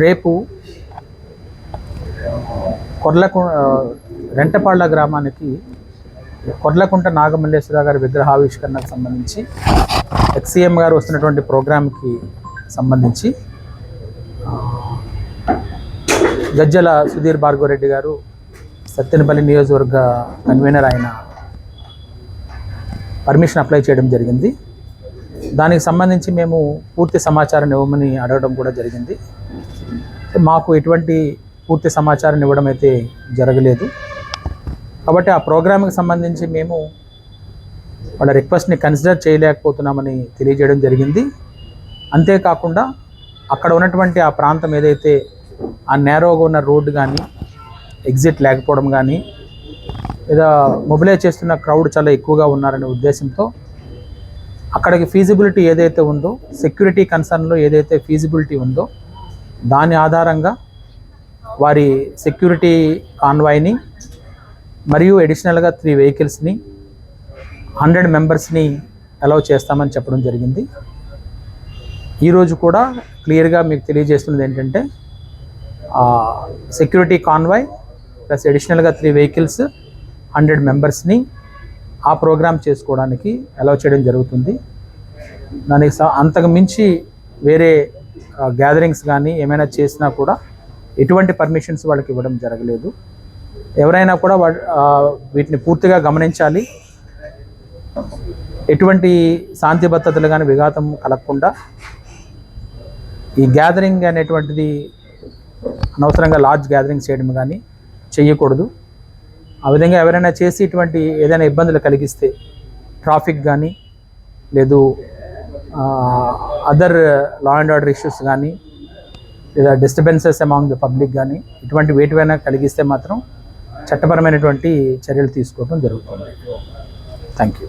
రేపు రెంటపాళ్ల గ్రామానికి కొర్లకుంట నాగమల్లేశ్వర గారి విగ్రహావిష్కరణకు సంబంధించి ఎక్స్సీఎం గారు వస్తున్నటువంటి ప్రోగ్రాంకి సంబంధించి గజ్జల సుధీర్ భార్గవరెడ్డి గారు సత్తెనపల్లి నియోజకవర్గ కన్వీనర్ ఆయన పర్మిషన్ అప్లై చేయడం జరిగింది. దానికి సంబంధించి మేము పూర్తి సమాచారం ఇవ్వమని అడగడం కూడా జరిగింది. మాకు ఎటువంటి పూర్తి సమాచారం ఇవ్వడం అయితే జరగలేదు. కాబట్టి ఆ ప్రోగ్రామ్కి సంబంధించి మేము వాళ్ళ రిక్వెస్ట్ని కన్సిడర్ చేయలేకపోతున్నామని తెలియజేయడం జరిగింది. అంతేకాకుండా అక్కడ ఉన్నటువంటి ఆ ప్రాంతం ఏదైతే ఆ నేరోగా ఉన్న రోడ్డు కానీ ఎగ్జిట్ లేకపోవడం కానీ లేదా మొబిలైజ్ చేస్తున్న క్రౌడ్ చాలా ఎక్కువగా ఉన్నారనే ఉద్దేశంతో అక్కడికి ఫీజిబిలిటీ ఏదైతే ఉందో, సెక్యూరిటీ కన్సర్న్లో ఏదైతే ఫీజిబిలిటీ ఉందో దాని ఆధారంగా వారి సెక్యూరిటీ కాన్వాయ్ని మరియు అడిషనల్గా 3 వెహికల్స్ని 100 మెంబర్స్ని అలౌ చేస్తామని చెప్పడం జరిగింది. ఈరోజు కూడా క్లియర్గా మీకు తెలియజేస్తున్నది ఏంటంటే సెక్యూరిటీ కాన్వాయ్ ప్లస్ అడిషనల్గా 3 వెహికల్స్ 100 మెంబర్స్ని ఆ ప్రోగ్రామ్ చేసుకోవడానికి అలౌ చేయడం జరుగుతుంది. దానికి అంతకు మించి వేరే గ్యాదరింగ్స్ కానీ ఏమైనా చేసినా కూడా ఎటువంటి పర్మిషన్స్ వాళ్ళకి ఇవ్వడం జరగలేదు. ఎవరైనా కూడా వీటిని పూర్తిగా గమనించాలి. ఎటువంటి శాంతి భద్రతలు కానీ విఘాతం కలగకుండా ఈ గ్యాదరింగ్ అనేటువంటిది అనవసరంగా లార్జ్ గ్యాదరింగ్ చేయడం కానీ చేయకూడదు. ఆ విధంగా ఎవరైనా చేసి ఇటువంటి ఏదైనా ఇబ్బందులు కలిగిస్తే ట్రాఫిక్ కానీ లేదు other law and order issues కానీ లేదా డిస్టర్బెన్సెస్ అమాంగ్ ద పబ్లిక్ కానీ ఇటువంటి వేటివైనా కలిగిస్తే మాత్రం చట్టపరమైనటువంటి చర్యలు తీసుకోవడం జరుగుతుంది. Thank you.